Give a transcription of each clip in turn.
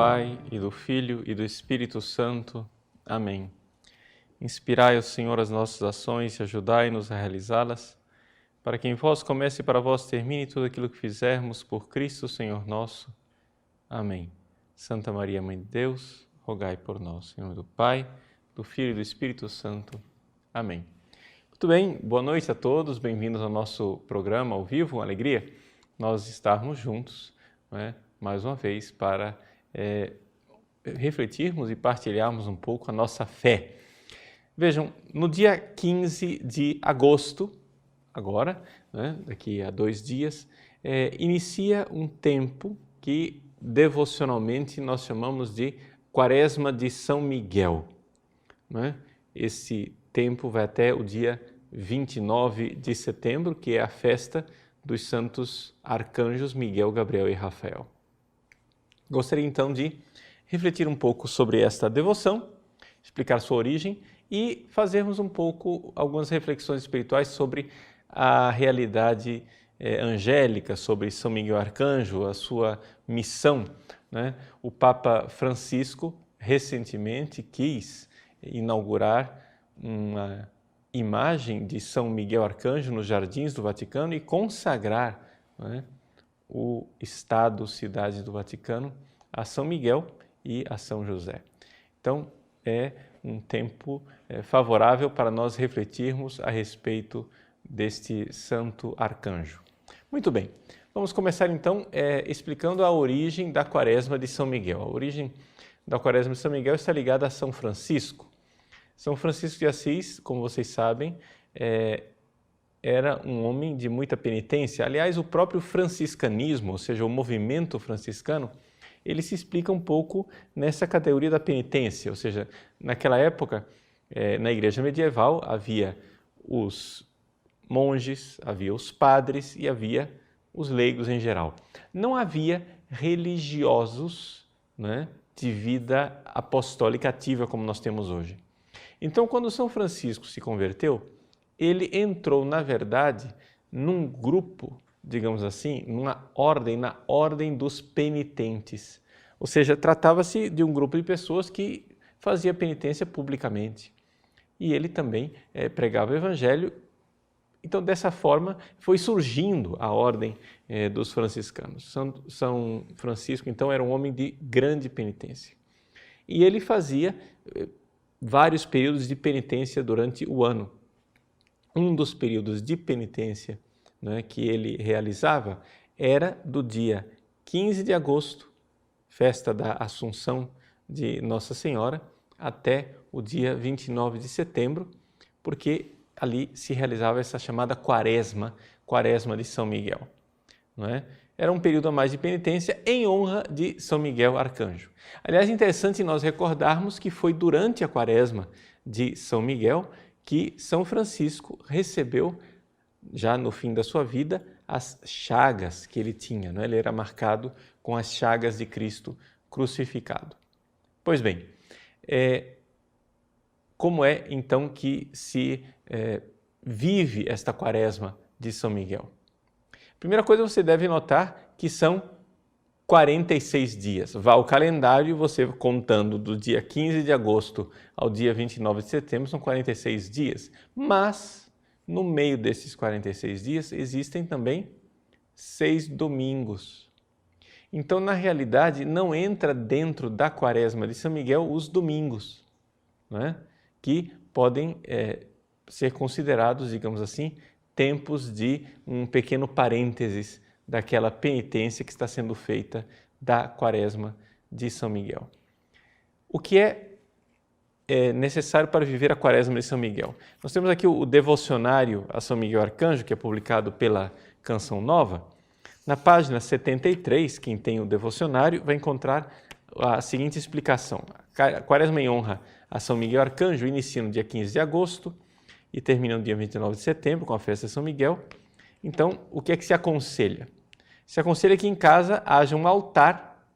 Pai, e do Filho, e do Espírito Santo. Amém. Inspirai, ó Senhor, as nossas ações e ajudai-nos a realizá-las, para que em vós comece e para vós termine tudo aquilo que fizermos por Cristo, Senhor nosso. Amém. Santa Maria, Mãe de Deus, rogai por nós. Em nome do Pai, do Filho e do Espírito Santo. Amém. Muito bem, boa noite a todos, bem-vindos ao nosso programa ao vivo, uma alegria nós estarmos juntos, mais uma vez, para refletirmos e partilharmos um pouco a nossa fé. Vejam, no dia 15 de agosto, agora, daqui a 2 dias, inicia um tempo que devocionalmente nós chamamos de Quaresma de São Miguel. Esse tempo vai até o dia 29 de setembro, que é a festa dos santos arcanjos Miguel, Gabriel e Rafael. Gostaria então de refletir um pouco sobre esta devoção, explicar sua origem e fazermos um pouco algumas reflexões espirituais sobre a realidade angélica, sobre São Miguel Arcanjo, a sua missão. O Papa Francisco recentemente quis inaugurar uma imagem de São Miguel Arcanjo nos jardins do Vaticano e consagrar o Estado, cidade do Vaticano, a São Miguel e a São José. Então, é um tempo favorável para nós refletirmos a respeito deste santo arcanjo. Muito bem, vamos começar então explicando a origem da Quaresma de São Miguel. A origem da Quaresma de São Miguel está ligada a São Francisco. São Francisco de Assis, como vocês sabem, era um homem de muita penitência. Aliás, o próprio franciscanismo, ou seja, o movimento franciscano, ele se explica um pouco nessa categoria da penitência. Ou seja, naquela época, na igreja medieval, havia os monges, havia os padres e havia os leigos em geral. Não havia religiosos de vida apostólica ativa como nós temos hoje. Então, quando São Francisco se converteu, ele entrou, na verdade, num grupo, digamos assim, na ordem dos penitentes. Ou seja, tratava-se de um grupo de pessoas que fazia penitência publicamente. E ele também pregava o Evangelho. Então, dessa forma, foi surgindo a ordem dos franciscanos. São Francisco, então, era um homem de grande penitência. E ele fazia vários períodos de penitência durante o ano. Um dos períodos de penitência que ele realizava era do dia 15 de agosto, festa da Assunção de Nossa Senhora, até o dia 29 de setembro, porque ali se realizava essa chamada Quaresma de São Miguel. Era um período a mais de penitência em honra de São Miguel Arcanjo. Aliás, é interessante nós recordarmos que foi durante a Quaresma de São Miguel que São Francisco recebeu, já no fim da sua vida, as chagas que ele tinha. Ele era marcado com as chagas de Cristo crucificado. Pois bem, como é então que se vive esta Quaresma de São Miguel? Primeira coisa, você deve notar que são 46 dias. Vá ao calendário, você contando do dia 15 de agosto ao dia 29 de setembro, são 46 dias. Mas, no meio desses 46 dias, existem também 6 domingos. Então, na realidade, não entra dentro da Quaresma de São Miguel os domingos, que podem ser considerados, digamos assim, tempos de um pequeno parênteses daquela penitência que está sendo feita da Quaresma de São Miguel. O que é necessário para viver a Quaresma de São Miguel? Nós temos aqui o devocionário a São Miguel Arcanjo, que é publicado pela Canção Nova. Na página 73, quem tem o devocionário vai encontrar a seguinte explicação. A Quaresma em honra a São Miguel Arcanjo inicia no dia 15 de agosto e termina no dia 29 de setembro, com a festa de São Miguel. Então, o que é que se aconselha? Se aconselha que em casa haja um altar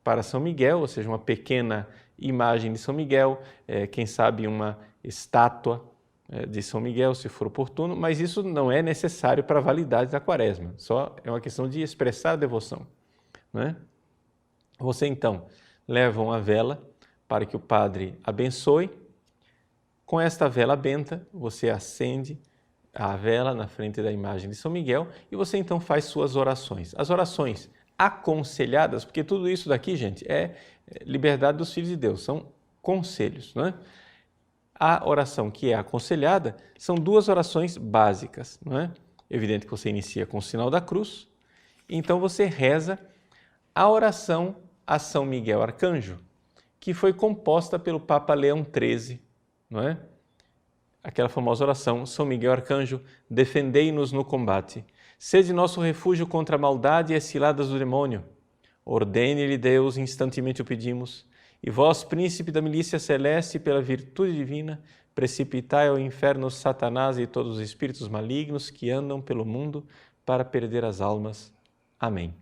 para São Miguel, ou seja, uma pequena imagem de São Miguel, quem sabe uma estátua de São Miguel, se for oportuno, mas isso não é necessário para a validade da Quaresma, só é uma questão de expressar a devoção. Você então leva uma vela para que o padre abençoe. Com esta vela benta, você acende a vela na frente da imagem de São Miguel e você então faz suas orações. As orações aconselhadas, porque tudo isso daqui, gente, é liberdade dos filhos de Deus, são conselhos, não é? A oração que é aconselhada são duas orações básicas, não é? Evidente que você inicia com o sinal da cruz, então você reza a oração a São Miguel Arcanjo, que foi composta pelo Papa Leão XIII, não é? Aquela famosa oração, São Miguel Arcanjo, defendei-nos no combate. Sede nosso refúgio contra a maldade e as ciladas do demônio. Ordene-lhe Deus, instantemente o pedimos. E vós, príncipe da milícia celeste, pela virtude divina, precipitai ao inferno Satanás e todos os espíritos malignos que andam pelo mundo para perder as almas. Amém.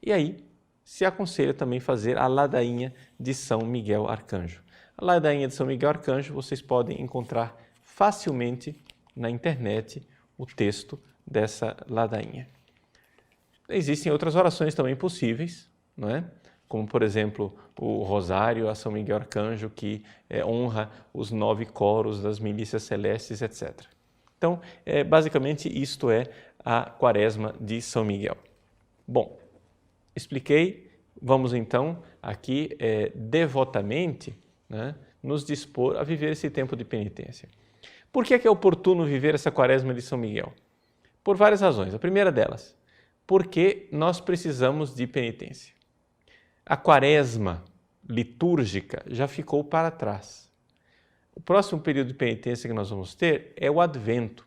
E aí, se aconselha também fazer a ladainha de São Miguel Arcanjo. A ladainha de São Miguel Arcanjo vocês podem encontrar facilmente na internet o texto dessa ladainha. Existem outras orações também possíveis, não é? Como, por exemplo, o Rosário a São Miguel Arcanjo, que honra os 9 coros das milícias celestes, etc. Então, basicamente, isto é a Quaresma de São Miguel. Bom, expliquei, vamos então aqui devotamente, né, nos dispor a viver esse tempo de penitência. Por que é oportuno viver essa Quaresma de São Miguel? Por várias razões. A primeira delas, porque nós precisamos de penitência. A Quaresma litúrgica já ficou para trás. O próximo período de penitência que nós vamos ter é o Advento,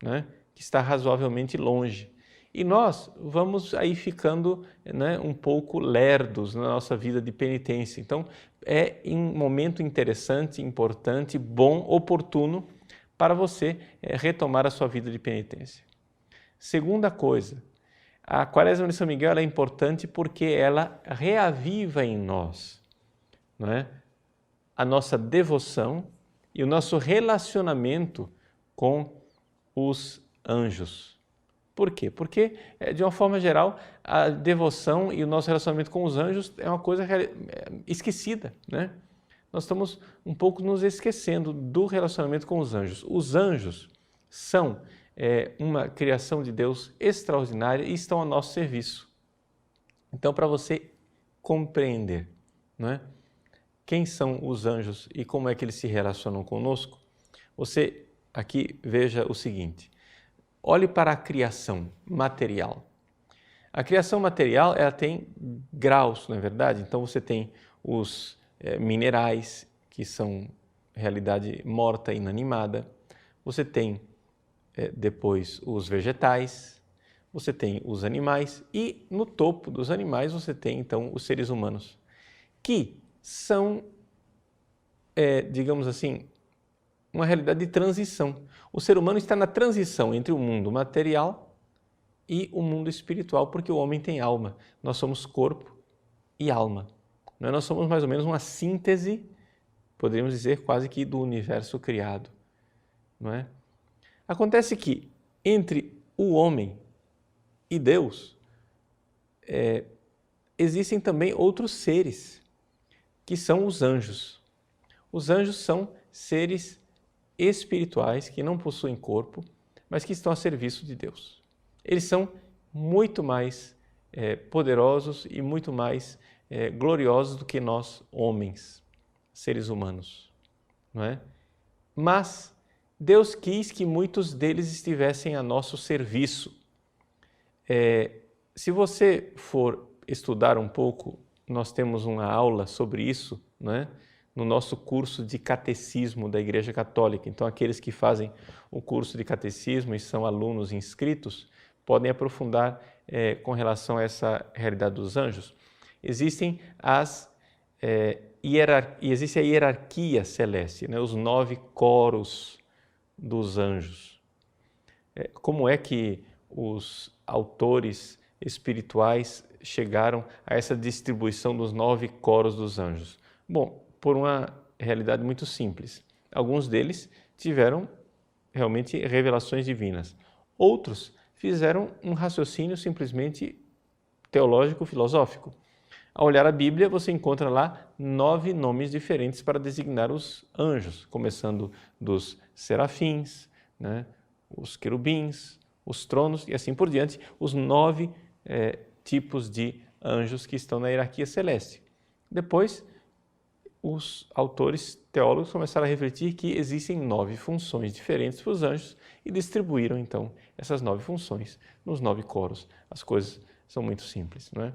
né, que está razoavelmente longe. E nós vamos aí ficando, né, um pouco lerdos na nossa vida de penitência. Então, é um momento interessante, importante, bom, oportuno para você retomar a sua vida de penitência. Segunda coisa, a Quaresma de São Miguel é importante porque ela reaviva em nós, não é, a nossa devoção e o nosso relacionamento com os anjos. Por quê? Porque, de uma forma geral, a devoção e o nosso relacionamento com os anjos é uma coisa esquecida, né? Nós estamos um pouco nos esquecendo do relacionamento com os anjos. Os anjos são uma criação de Deus extraordinária e estão a nosso serviço. Então, para você compreender, não é, quem são os anjos e como é que eles se relacionam conosco, você aqui veja o seguinte. Olhe para a criação material. A criação material ela tem graus, não é verdade? Então você tem os minerais, que são realidade morta, inanimada. Você tem depois os vegetais, você tem os animais e no topo dos animais você tem então os seres humanos, que são, digamos assim, uma realidade de transição. O ser humano está na transição entre o mundo material e o mundo espiritual, porque o homem tem alma. Nós somos corpo e alma. Nós somos mais ou menos uma síntese, poderíamos dizer, quase que do universo criado. Não é? Acontece que entre o homem e Deus existem também outros seres, que são os anjos. Os anjos são seres espirituais que não possuem corpo, mas que estão a serviço de Deus. Eles são muito mais poderosos e muito mais gloriosos do que nós, homens, seres humanos, não é? Mas Deus quis que muitos deles estivessem a nosso serviço. Se você for estudar um pouco, nós temos uma aula sobre isso, não é? No nosso curso de catecismo da Igreja Católica. Então, aqueles que fazem o curso de catecismo e são alunos inscritos, podem aprofundar com relação a essa realidade dos anjos. Existe a hierarquia celeste, né? Os 9 coros dos anjos. Como é que os autores espirituais chegaram a essa distribuição dos 9 coros dos anjos? Bom, por uma realidade muito simples. Alguns deles tiveram realmente revelações divinas. Outros fizeram um raciocínio simplesmente teológico, filosófico. Ao olhar a Bíblia, você encontra lá 9 nomes diferentes para designar os anjos, começando dos serafins, né, os querubins, os tronos e assim por diante, os 9 tipos de anjos que estão na hierarquia celeste. Depois, os autores teólogos começaram a refletir que existem 9 funções diferentes para os anjos e distribuíram, então, essas 9 funções nos 9 coros. As coisas são muito simples, não é?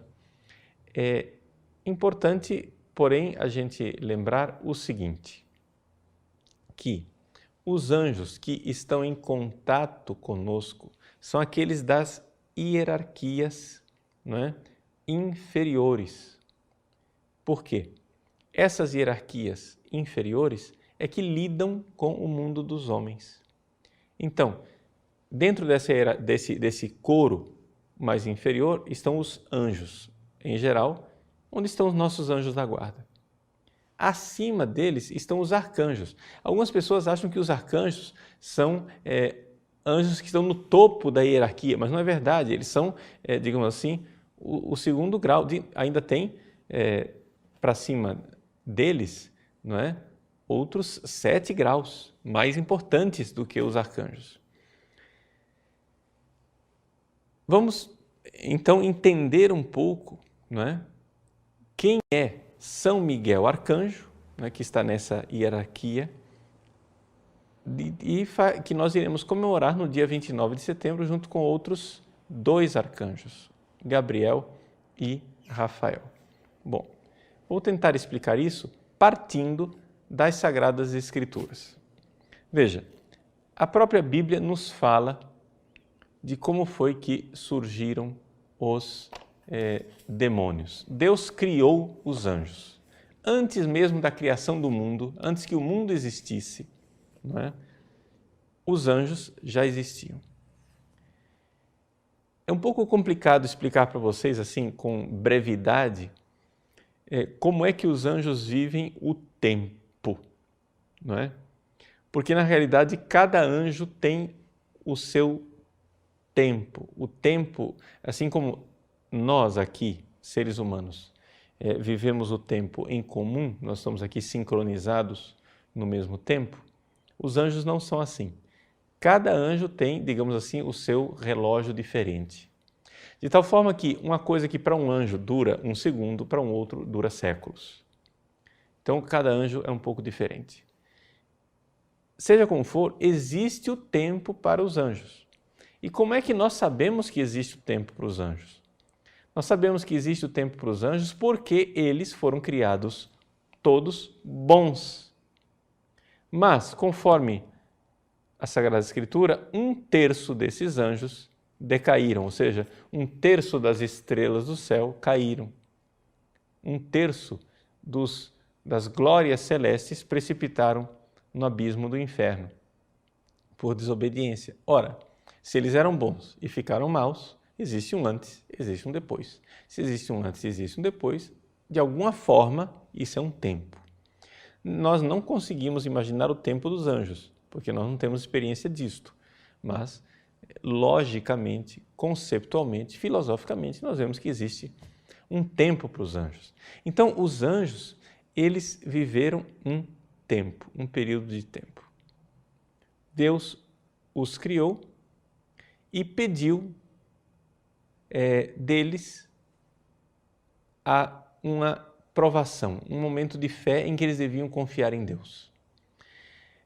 É importante, porém, a gente lembrar o seguinte, que os anjos que estão em contato conosco são aqueles das hierarquias, não é, inferiores. Por quê? Essas hierarquias inferiores é que lidam com o mundo dos homens. Então, dentro desse coro mais inferior estão os anjos, em geral, onde estão os nossos anjos da guarda. Acima deles estão os arcanjos. Algumas pessoas acham que os arcanjos são anjos que estão no topo da hierarquia, mas não é verdade. Eles são, digamos assim, o segundo grau. Ainda tem para cima deles, não é, outros 7 graus mais importantes do que os arcanjos. Vamos então entender um pouco, não é, quem é São Miguel Arcanjo, né, que está nessa hierarquia, e que nós iremos comemorar no dia 29 de setembro, junto com outros 2 arcanjos, Gabriel e Rafael. Bom, vou tentar explicar isso partindo das Sagradas Escrituras. Veja, a própria Bíblia nos fala de como foi que surgiram os demônios. Deus criou os anjos. Antes mesmo da criação do mundo, antes que o mundo existisse, não é? Os anjos já existiam. É um pouco complicado explicar para vocês, assim, com brevidade, como é que os anjos vivem o tempo, não é? Porque, na realidade, cada anjo tem o seu tempo. O tempo, assim como nós aqui, seres humanos, vivemos o tempo em comum, nós estamos aqui sincronizados no mesmo tempo, os anjos não são assim. Cada anjo tem, digamos assim, o seu relógio diferente. De tal forma que uma coisa que para um anjo dura 1 segundo, para um outro dura séculos. Então, cada anjo é um pouco diferente. Seja como for, existe o tempo para os anjos. E como é que nós sabemos que existe o tempo para os anjos? Nós sabemos que existe o tempo para os anjos porque eles foram criados todos bons. Mas, conforme a Sagrada Escritura, 1/3 desses anjos decaíram, ou seja, 1/3 das estrelas do céu caíram. 1/3 das glórias celestes precipitaram no abismo do inferno por desobediência. Ora, se eles eram bons e ficaram maus, existe um antes, existe um depois. Se existe um antes e existe um depois, de alguma forma, isso é um tempo. Nós não conseguimos imaginar o tempo dos anjos, porque nós não temos experiência disto. Mas, logicamente, conceptualmente, filosoficamente, nós vemos que existe um tempo para os anjos. Então, os anjos, eles viveram um tempo, um período de tempo. Deus os criou e pediu deles uma provação, um momento de fé em que eles deviam confiar em Deus.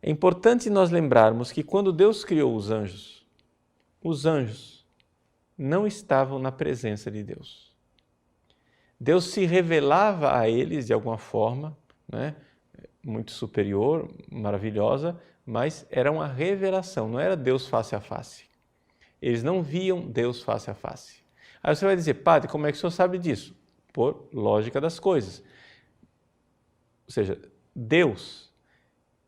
É importante nós lembrarmos que quando Deus criou os anjos não estavam na presença de Deus. Deus se revelava a eles de alguma forma, né, muito superior, maravilhosa, mas era uma revelação, não era Deus face a face. Eles não viam Deus face a face. Aí você vai dizer, padre, como é que o senhor sabe disso? Por lógica das coisas. Ou seja, Deus,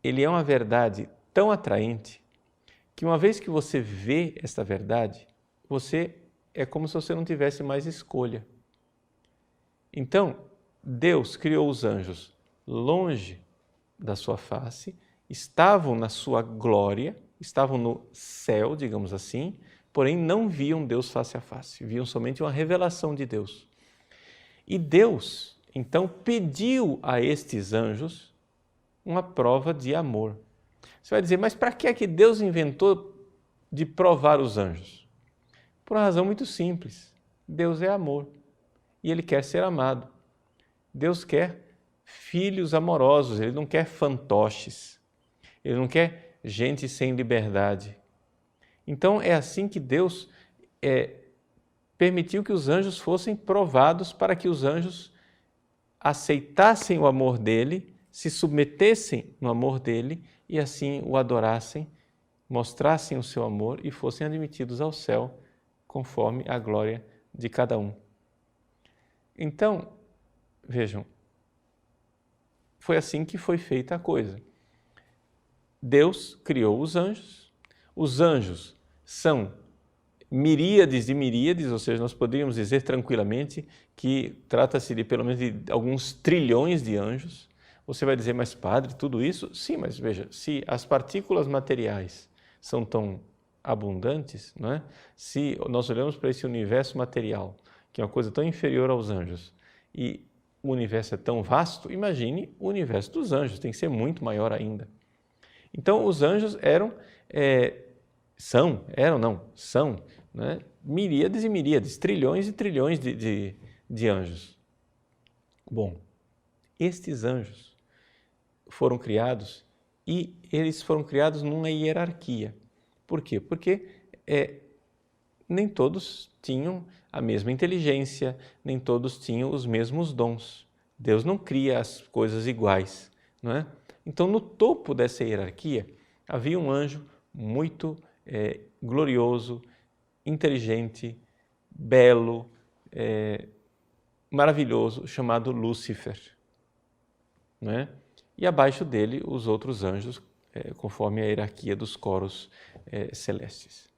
ele é uma verdade tão atraente que uma vez que você vê esta verdade, é como se você não tivesse mais escolha. Então, Deus criou os anjos longe da sua face, estavam na sua glória, estavam no céu, digamos assim, porém não viam Deus face a face, viam somente uma revelação de Deus. E Deus, então, pediu a estes anjos uma prova de amor. Você vai dizer, mas para que é que Deus inventou de provar os anjos? Por uma razão muito simples. Deus é amor e Ele quer ser amado. Deus quer filhos amorosos, Ele não quer fantoches, Ele não quer gente sem liberdade. Então é assim que Deus permitiu que os anjos fossem provados para que os anjos aceitassem o amor dele, se submetessem no amor dele e assim o adorassem, mostrassem o seu amor e fossem admitidos ao céu conforme a glória de cada um. Então, vejam, foi assim que foi feita a coisa. Deus criou os anjos são miríades de miríades, ou seja, nós poderíamos dizer tranquilamente que trata-se de pelo menos de alguns trilhões de anjos. Você vai dizer, mas padre, tudo isso? Sim, mas veja, se as partículas materiais são tão abundantes, não é? Se nós olhamos para esse universo material, que é uma coisa tão inferior aos anjos, e o universo é tão vasto, imagine o universo dos anjos, tem que ser muito maior ainda. Então, os anjos são né? Miríades e miríades, trilhões e trilhões de anjos. Bom, estes anjos foram criados e eles foram criados numa hierarquia. Por quê? Porque nem todos tinham a mesma inteligência, nem todos tinham os mesmos dons. Deus não cria as coisas iguais, não é? Então, no topo dessa hierarquia, havia um anjo muito glorioso, inteligente, belo, maravilhoso, chamado Lúcifer, não é? E abaixo dele os outros anjos, conforme a hierarquia dos coros celestes.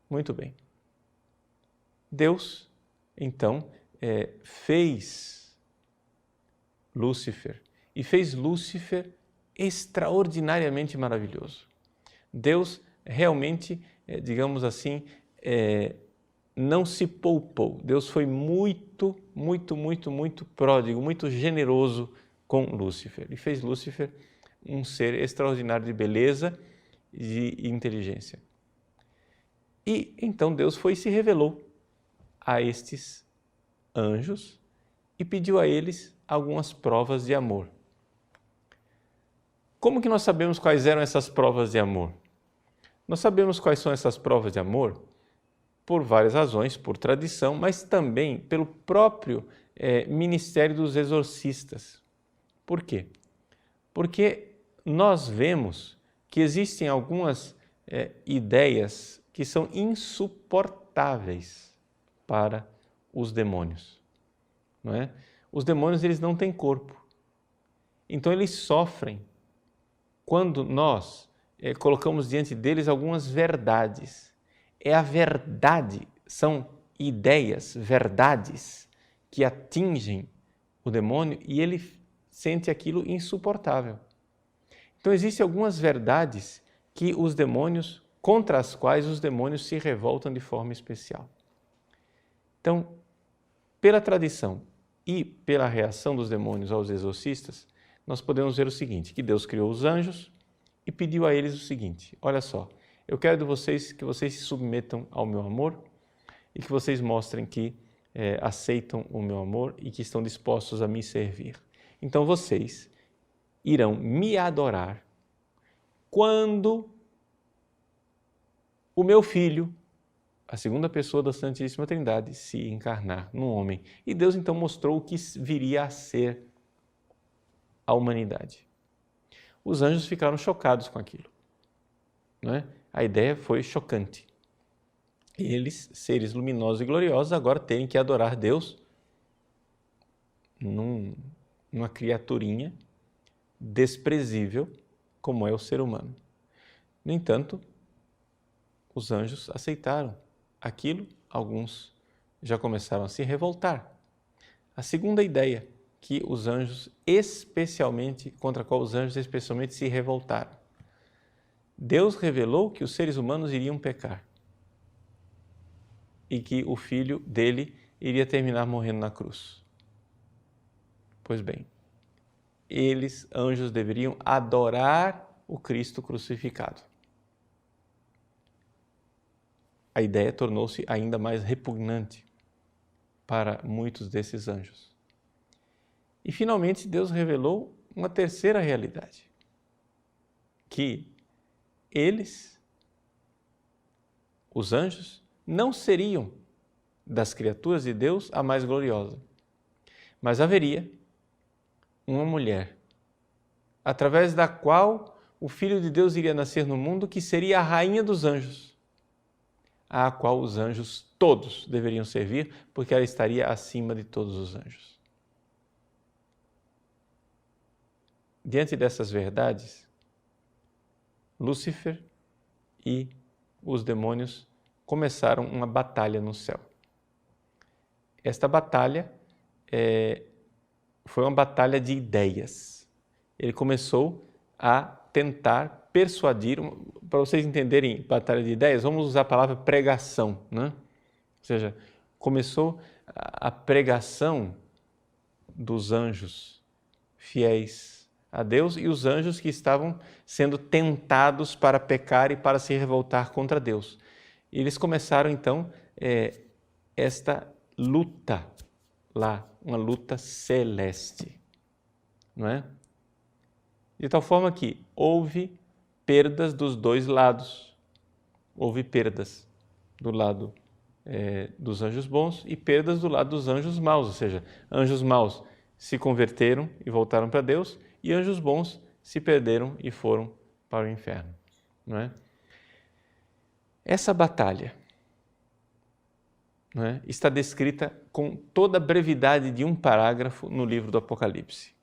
Muito bem. Deus, então, fez Lúcifer e fez Lúcifer extraordinariamente maravilhoso. Deus realmente, digamos assim, não se poupou. Deus foi muito pródigo, muito generoso com Lúcifer e fez Lúcifer um ser extraordinário de beleza e de inteligência. E então Deus foi e se revelou a estes anjos e pediu a eles algumas provas de amor. Como que nós sabemos quais eram essas provas de amor? Nós sabemos quais são essas provas de amor por várias razões, por tradição, mas também pelo próprio ministério dos exorcistas. Por quê? Porque nós vemos que existem algumas ideias que são insuportáveis para os demônios, não é? Os demônios, eles não têm corpo, então eles sofrem quando nós colocamos diante deles algumas verdades. É a verdade, são ideias, verdades que atingem o demônio e ele sente aquilo insuportável. Então existem algumas verdades que os demônios, contra as quais os demônios se revoltam de forma especial. Então, pela tradição e pela reação dos demônios aos exorcistas, nós podemos ver o seguinte, que Deus criou os anjos e pediu a eles o seguinte, olha só, eu quero de vocês que vocês se submetam ao meu amor e que vocês mostrem que aceitam o meu amor e que estão dispostos a me servir. Então vocês irão me adorar quando o meu filho, a segunda pessoa da Santíssima Trindade, se encarnar num homem. E Deus então mostrou o que viria a ser a humanidade. Os anjos ficaram chocados com aquilo, não é? A ideia foi chocante. Eles, seres luminosos e gloriosos, agora terem que adorar Deus numa criaturinha desprezível como é o ser humano. No entanto, os anjos aceitaram aquilo, alguns já começaram a se revoltar. A segunda ideia que os anjos contra a qual os anjos especialmente se revoltaram. Deus revelou que os seres humanos iriam pecar e que o filho dele iria terminar morrendo na cruz. Pois bem, eles, anjos, deveriam adorar o Cristo crucificado. A ideia tornou-se ainda mais repugnante para muitos desses anjos. E finalmente Deus revelou uma terceira realidade, que eles, os anjos, não seriam das criaturas de Deus a mais gloriosa, mas haveria uma mulher, através da qual o Filho de Deus iria nascer no mundo, que seria a rainha dos anjos, à qual os anjos todos deveriam servir, porque ela estaria acima de todos os anjos. Diante dessas verdades, Lúcifer e os demônios começaram uma batalha no céu. Esta batalha foi uma batalha de ideias. Ele começou a tentar persuadir, para vocês entenderem batalha de ideias, vamos usar a palavra pregação, né? Ou seja, começou a pregação dos anjos fiéis a Deus e os anjos que estavam sendo tentados para pecar e para se revoltar contra Deus. E eles começaram então esta luta lá, uma luta celeste, não é? De tal forma que houve perdas dos dois lados. Houve perdas do lado dos anjos bons e perdas do lado dos anjos maus, ou seja, anjos maus se converteram e voltaram para Deus e anjos bons se perderam e foram para o inferno, não é? Essa batalha, não é, está descrita com toda a brevidade de um parágrafo no livro do Apocalipse.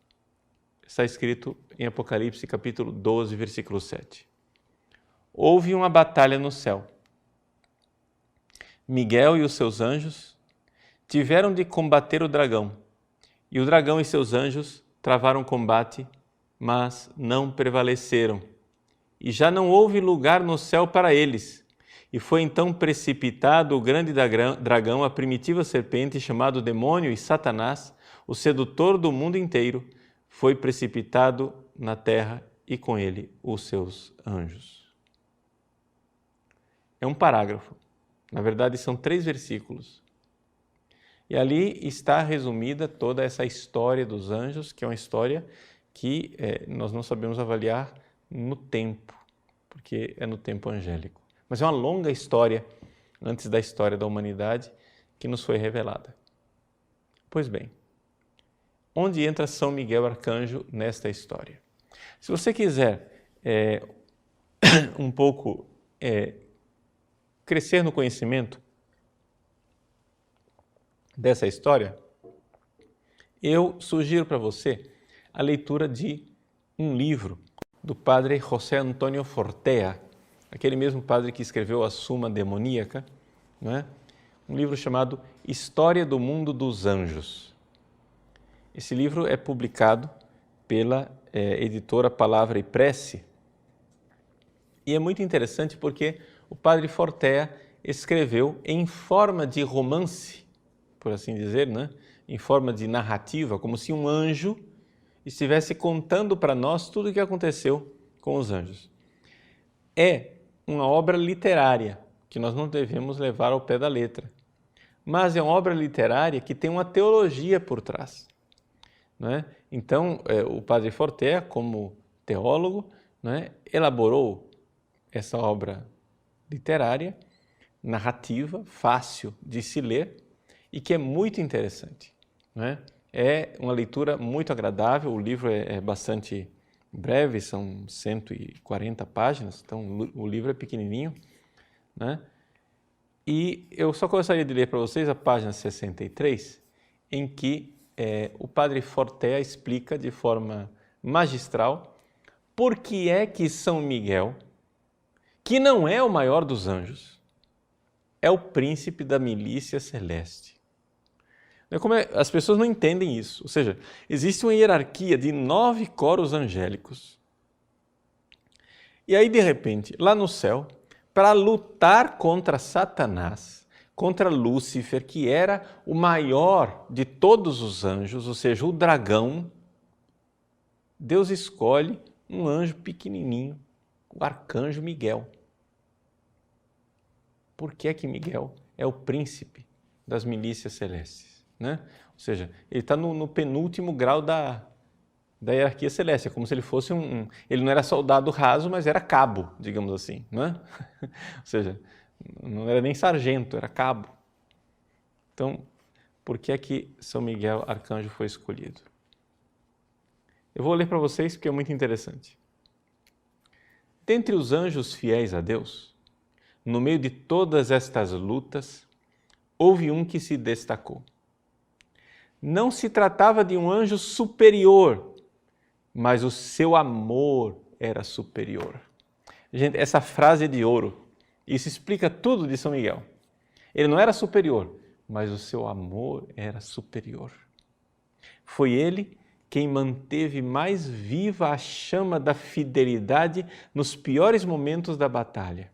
Está escrito em Apocalipse capítulo 12, versículo 7. Houve uma batalha no céu. Miguel e os seus anjos tiveram de combater o dragão, e o dragão e seus anjos travaram combate, mas não prevaleceram. E já não houve lugar no céu para eles. E foi então precipitado o grande dragão, a primitiva serpente, chamado Demônio e Satanás, o sedutor do mundo inteiro, foi precipitado na terra e com ele os seus anjos. É um parágrafo. Na verdade, são 3 versículos. E ali está resumida toda essa história dos anjos, que é uma história que nós não sabemos avaliar no tempo, porque é no tempo angélico. Mas é uma longa história, antes da história da humanidade, que nos foi revelada. Pois bem, onde entra São Miguel Arcanjo nesta história? Se você quiser um pouco crescer no conhecimento dessa história, eu sugiro para você a leitura de um livro do padre José Antônio Fortea, aquele mesmo padre que escreveu a Suma Demoníaca, não é? Um livro chamado História do Mundo dos Anjos. Esse livro é publicado pela editora Palavra e Prece e é muito interessante porque o padre Fortea escreveu em forma de romance, por assim dizer, né? Em forma de narrativa, como se um anjo estivesse contando para nós tudo o que aconteceu com os anjos. É uma obra literária que nós não devemos levar ao pé da letra, mas é uma obra literária que tem uma teologia por trás, não é? Então, o padre Fortea, como teólogo, não é, elaborou essa obra literária, narrativa, fácil de se ler e que é muito interessante, não é? É uma leitura muito agradável, o livro é bastante breve, são 140 páginas, então o livro é pequenininho, né? E eu só gostaria de ler para vocês a página 63, em que o padre Fortea explica de forma magistral por que é que São Miguel, que não é o maior dos anjos, é o príncipe da milícia celeste. As pessoas não entendem isso, ou seja, existe uma hierarquia de 9 coros angélicos. E aí, de repente, lá no céu, para lutar contra Satanás, contra Lúcifer, que era o maior de todos os anjos, ou seja, o dragão. Deus escolhe um anjo pequenininho, o arcanjo Miguel. Por que é que Miguel é o príncipe das milícias celestes, né? Ou seja, ele está no penúltimo grau da hierarquia celeste, é como se ele fosse ele não era soldado raso, mas era cabo, digamos assim, né? Ou seja, não era nem sargento, era cabo. Então, por que é que São Miguel Arcanjo foi escolhido? Eu vou ler para vocês porque é muito interessante. Dentre os anjos fiéis a Deus, no meio de todas estas lutas, houve um que se destacou. Não se tratava de um anjo superior, mas o seu amor era superior. Gente, essa frase é de ouro. Isso explica tudo de São Miguel. Ele não era superior, mas o seu amor era superior. Foi ele quem manteve mais viva a chama da fidelidade nos piores momentos da batalha.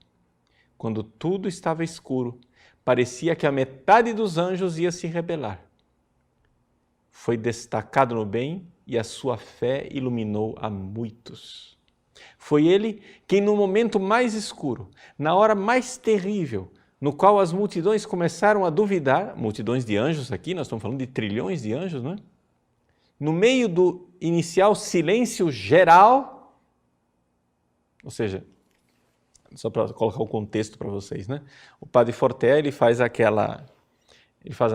Quando tudo estava escuro, parecia que a metade dos anjos ia se rebelar. Foi destacado no bem e a sua fé iluminou a muitos. Foi ele quem, no momento mais escuro, na hora mais terrível, no qual as multidões começaram a duvidar, multidões de anjos aqui, nós estamos falando de trilhões de anjos, não é? No meio do inicial silêncio geral, ou seja, só para colocar o contexto para vocês, né? O Padre Forté, ele faz a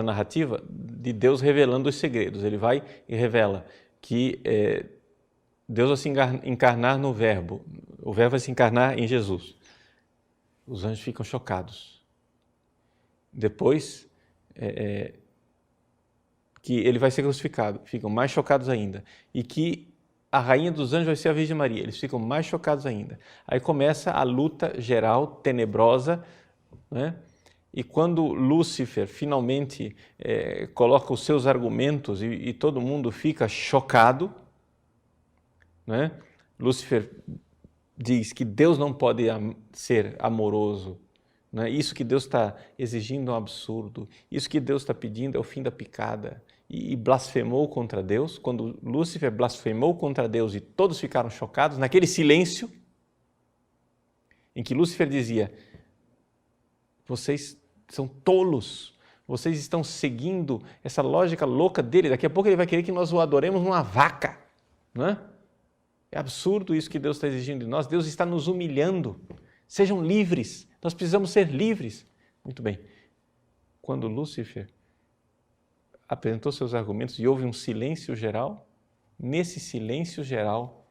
narrativa de Deus revelando os segredos. Ele vai e revela que Deus vai se encarnar no Verbo, o Verbo vai se encarnar em Jesus. Os anjos ficam chocados. Depois, que ele vai ser crucificado, ficam mais chocados ainda. E que a rainha dos anjos vai ser a Virgem Maria, eles ficam mais chocados ainda. Aí começa a luta geral, tenebrosa, né? E quando Lúcifer finalmente coloca os seus argumentos e todo mundo fica chocado, né? Lúcifer diz que Deus não pode ser amoroso, né? Isso que Deus está exigindo é um absurdo, isso que Deus está pedindo é o fim da picada, e blasfemou contra Deus. Quando Lúcifer blasfemou contra Deus e todos ficaram chocados, naquele silêncio em que Lúcifer dizia: vocês são tolos, vocês estão seguindo essa lógica louca dele, daqui a pouco ele vai querer que nós o adoremos numa vaca, não é? É absurdo isso que Deus está exigindo de nós, Deus está nos humilhando, sejam livres, nós precisamos ser livres. Muito bem, quando Lúcifer apresentou seus argumentos e houve um silêncio geral, nesse silêncio geral,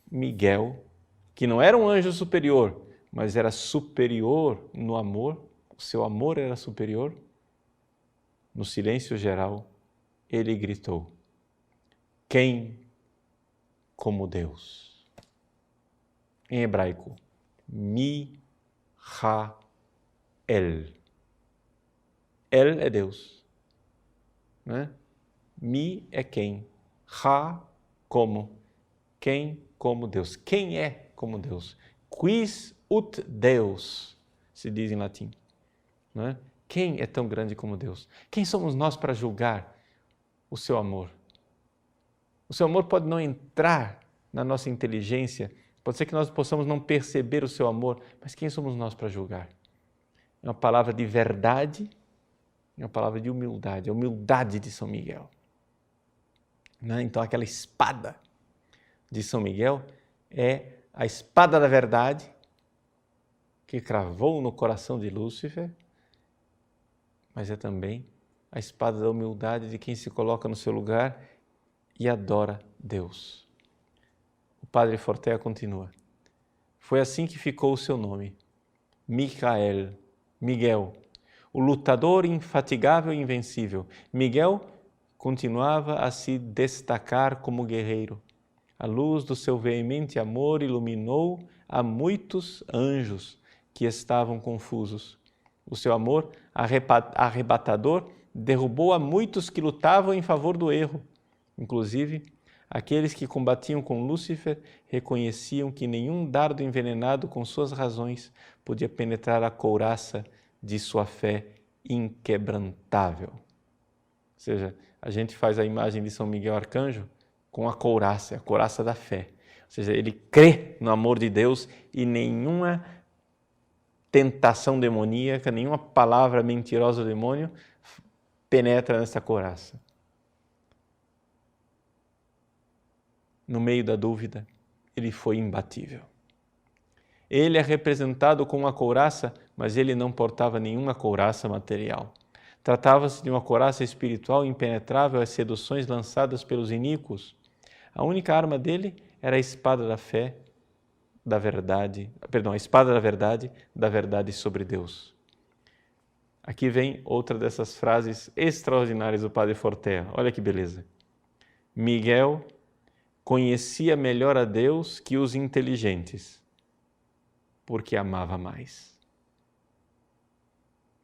Miguel, que não era um anjo superior, mas era superior no amor, o seu amor era superior, no silêncio geral, ele gritou: quem como Deus? Em hebraico, Mi-Ha-El. El é Deus, né? Mi é quem, Ha como, quem como Deus. Quem é como Deus? Quis ut Deus, se diz em latim, né? Quem é tão grande como Deus? Quem somos nós para julgar o seu amor? O seu amor pode não entrar na nossa inteligência, pode ser que nós possamos não perceber o seu amor, mas quem somos nós para julgar? É uma palavra de verdade, é uma palavra de humildade, a humildade de São Miguel, né? Então aquela espada de São Miguel é a espada da verdade que cravou no coração de Lúcifer, mas é também a espada da humildade de quem se coloca no seu lugar e adora Deus. O Padre Fortea continua: foi assim que ficou o seu nome, Micael, Miguel, o lutador infatigável e invencível. Miguel continuava a se destacar como guerreiro. A luz do seu veemente amor iluminou a muitos anjos que estavam confusos. O seu amor arrebatador derrubou a muitos que lutavam em favor do erro. Inclusive, aqueles que combatiam com Lúcifer reconheciam que nenhum dardo envenenado com suas razões podia penetrar a couraça de sua fé inquebrantável. Ou seja, a gente faz a imagem de São Miguel Arcanjo com a couraça da fé. Ou seja, ele crê no amor de Deus e nenhuma tentação demoníaca, nenhuma palavra mentirosa do demônio penetra nessa couraça. No meio da dúvida, ele foi imbatível. Ele é representado com uma couraça, mas ele não portava nenhuma couraça material. Tratava-se de uma couraça espiritual impenetrável às seduções lançadas pelos iníquos. A única arma dele era a espada da fé, a espada da verdade sobre Deus. Aqui vem outra dessas frases extraordinárias do Padre Fortea. Olha que beleza. Miguel conhecia melhor a Deus que os inteligentes, porque amava mais.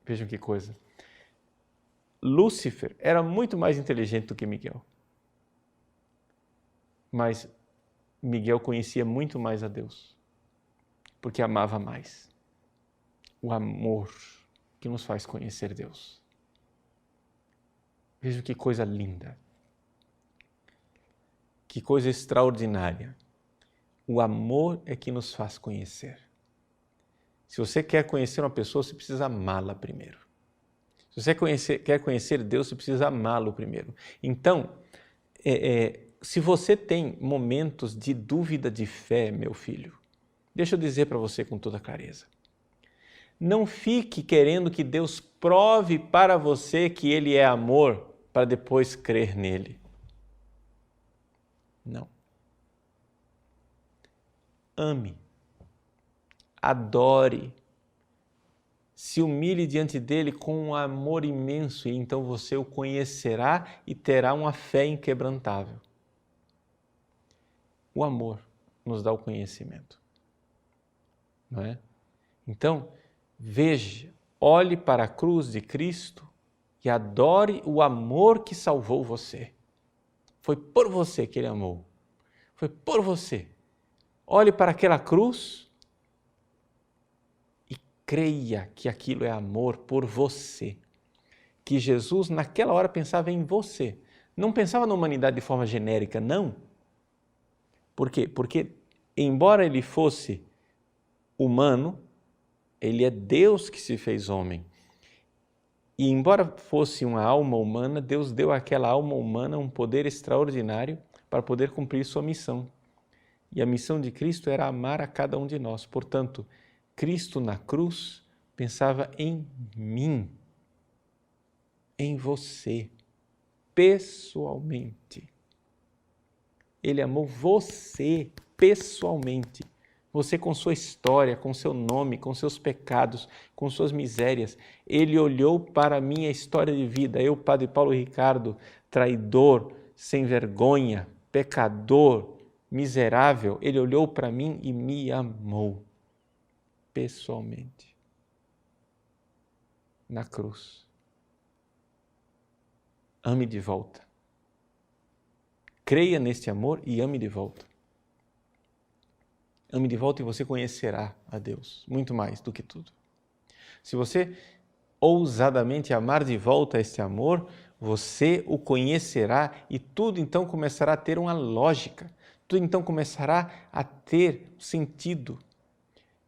Vejam que coisa. Lúcifer era muito mais inteligente do que Miguel. Mas Miguel conhecia muito mais a Deus, porque amava mais. O amor que nos faz conhecer Deus. Vejam que coisa linda. Que coisa extraordinária. O amor é que nos faz conhecer. Se você quer conhecer uma pessoa, você precisa amá-la primeiro. Se você quer conhecer Deus, você precisa amá-lo primeiro. Então, se você tem momentos de dúvida de fé, meu filho, deixa eu dizer para você com toda clareza. Não fique querendo que Deus prove para você que Ele é amor para depois crer nele. Não. Ame, adore, se humilhe diante dele com um amor imenso e então você o conhecerá e terá uma fé inquebrantável. O amor nos dá o conhecimento, não é? Então, veja, olhe para a cruz de Cristo e adore o amor que salvou você. Foi por você que Ele amou. Foi por você. Olhe para aquela cruz e creia que aquilo é amor por você. Que Jesus, naquela hora, pensava em você. Não pensava na humanidade de forma genérica, não. Por quê? Porque, embora Ele fosse humano, Ele é Deus que se fez homem. E embora fosse uma alma humana, Deus deu àquela alma humana um poder extraordinário para poder cumprir sua missão. E a missão de Cristo era amar a cada um de nós. Portanto, Cristo na cruz pensava em mim, em você, pessoalmente. Ele amou você pessoalmente. Você com sua história, com seu nome, com seus pecados, com suas misérias. Ele olhou para a minha história de vida. Eu, Padre Paulo Ricardo, traidor, sem vergonha, pecador, miserável. Ele olhou para mim e me amou pessoalmente. Na cruz. Ame de volta. Creia neste amor e ame de volta. Ame de volta e você conhecerá a Deus, muito mais do que tudo. Se você ousadamente amar de volta este amor, você o conhecerá e tudo então começará a ter uma lógica, tudo então começará a ter sentido.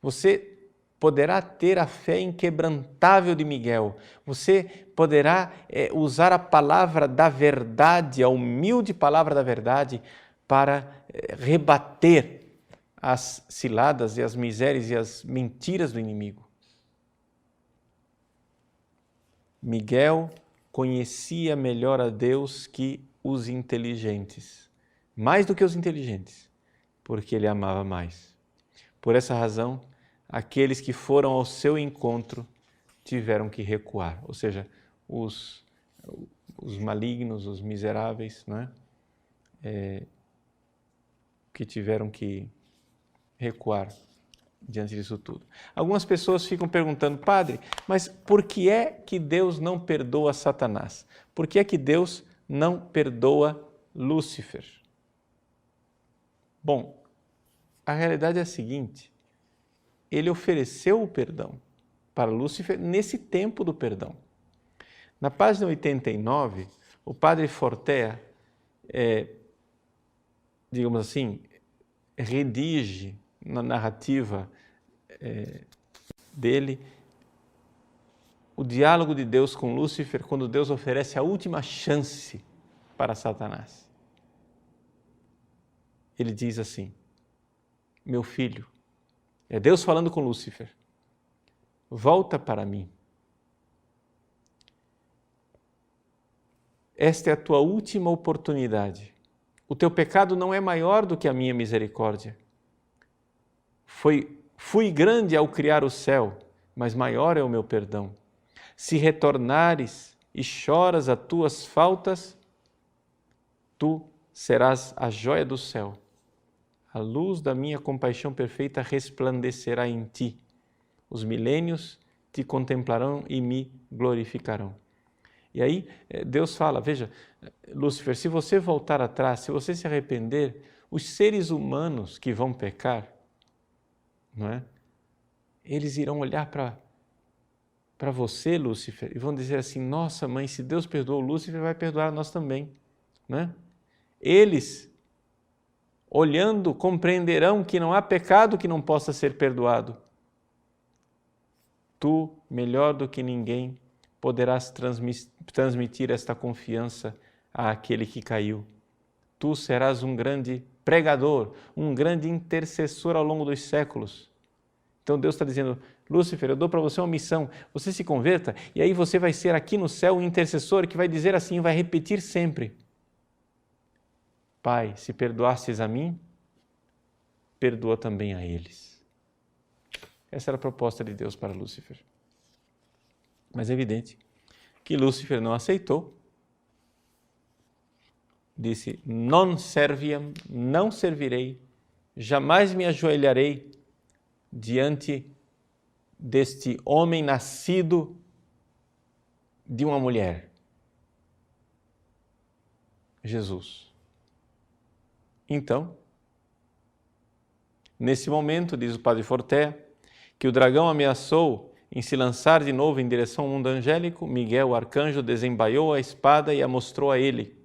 Você poderá ter a fé inquebrantável de Miguel, você poderá usar a palavra da verdade, a humilde palavra da verdade, para rebater as ciladas e as misérias e as mentiras do inimigo. Miguel conhecia melhor a Deus que os inteligentes, mais do que os inteligentes, porque ele amava mais. Por essa razão, aqueles que foram ao seu encontro tiveram que recuar, ou seja, os malignos, os miseráveis, não é? Que tiveram que recuar diante disso tudo. Algumas pessoas ficam perguntando, padre, mas por que é que Deus não perdoa Satanás? Por que é que Deus não perdoa Lúcifer? Bom, a realidade é a seguinte, ele ofereceu o perdão para Lúcifer nesse tempo do perdão. Na página 89, o padre Fortea, digamos assim, redige na narrativa dele o diálogo de Deus com Lúcifer quando Deus oferece a última chance para Satanás. Ele diz assim: meu filho, é Deus falando com Lúcifer, volta para mim. Esta é a tua última oportunidade. O teu pecado não é maior do que a minha misericórdia. Fui grande ao criar o céu, mas maior é o meu perdão. Se retornares e choras as tuas faltas, tu serás a joia do céu. A luz da minha compaixão perfeita resplandecerá em ti. Os milênios te contemplarão e me glorificarão. E aí Deus fala, veja, Lúcifer, se você voltar atrás, se você se arrepender, os seres humanos que vão pecar, não é? Eles irão olhar para você, Lúcifer, e vão dizer assim, nossa mãe, se Deus perdoou Lúcifer, vai perdoar nós também. Não é? Eles, olhando, compreenderão que não há pecado que não possa ser perdoado. Tu, melhor do que ninguém, poderás transmitir esta confiança àquele que caiu. Tu serás um grande pregador, um grande intercessor ao longo dos séculos. Então Deus está dizendo, Lúcifer, eu dou para você uma missão, você se converta e aí você vai ser aqui no céu um intercessor que vai dizer assim, vai repetir sempre, Pai, se perdoastes a mim, perdoa também a eles. Essa era a proposta de Deus para Lúcifer. Mas é evidente que Lúcifer não aceitou. Disse, non serviam, não servirei, jamais me ajoelharei diante deste homem nascido de uma mulher. Jesus. Então, nesse momento, diz o padre Fortea, que o dragão ameaçou em se lançar de novo em direção ao mundo angélico, Miguel, o arcanjo, desembaiou a espada e a mostrou a ele.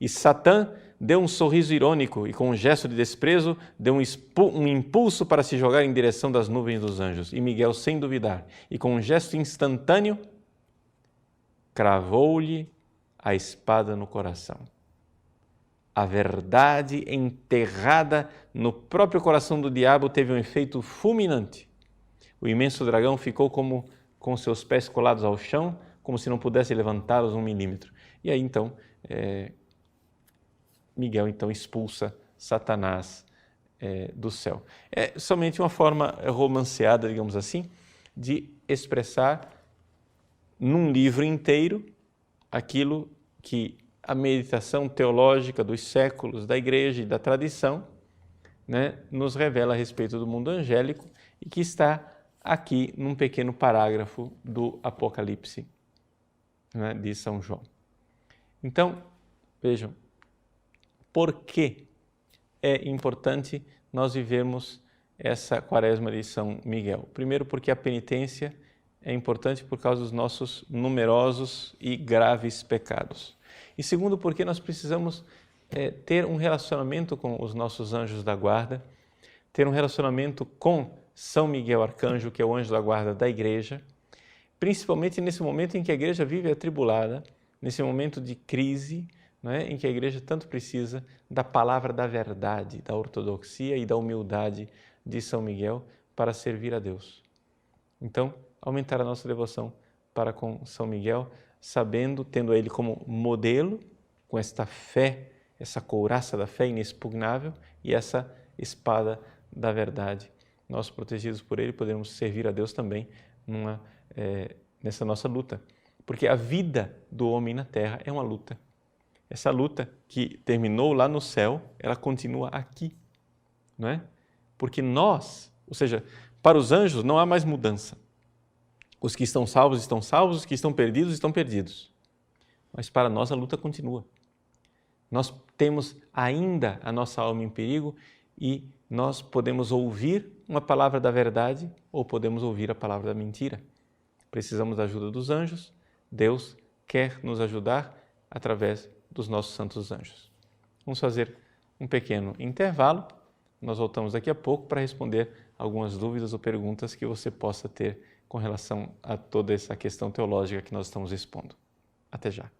E Satã deu um sorriso irônico e, com um gesto de desprezo, deu um impulso para se jogar em direção das nuvens dos anjos. E Miguel, sem duvidar, e com um gesto instantâneo, cravou-lhe a espada no coração. A verdade enterrada no próprio coração do diabo teve um efeito fulminante. O imenso dragão ficou como com seus pés colados ao chão, como se não pudesse levantá-los 1 milímetro. E aí então, Miguel então expulsa Satanás do céu. É somente uma forma romanceada, digamos assim, de expressar num livro inteiro aquilo que a meditação teológica dos séculos da Igreja e da tradição, né, nos revela a respeito do mundo angélico e que está aqui num pequeno parágrafo do Apocalipse, né, de São João. Então, vejam, por que é importante nós vivermos essa quaresma de São Miguel? Primeiro, porque a penitência é importante por causa dos nossos numerosos e graves pecados. E segundo, porque nós precisamos ter um relacionamento com os nossos anjos da guarda, ter um relacionamento com São Miguel Arcanjo, que é o anjo da guarda da Igreja, principalmente nesse momento em que a Igreja vive atribulada, nesse momento de crise, né, em que a Igreja tanto precisa da palavra da verdade, da ortodoxia e da humildade de São Miguel para servir a Deus. Então, aumentar a nossa devoção para com São Miguel, sabendo, tendo ele como modelo, com esta fé, essa couraça da fé inexpugnável e essa espada da verdade. Nós, protegidos por ele, podemos servir a Deus também nessa nossa luta. Porque a vida do homem na terra é uma luta. Essa luta que terminou lá no céu, ela continua aqui, não é? Porque nós, ou seja, para os anjos não há mais mudança. Os que estão salvos, os que estão perdidos. Mas para nós a luta continua. Nós temos ainda a nossa alma em perigo e nós podemos ouvir uma palavra da verdade ou podemos ouvir a palavra da mentira. Precisamos da ajuda dos anjos. Deus quer nos ajudar através dos nossos santos anjos. Vamos fazer um pequeno intervalo. Nós voltamos daqui a pouco para responder algumas dúvidas ou perguntas que você possa ter com relação a toda essa questão teológica que nós estamos expondo. Até já.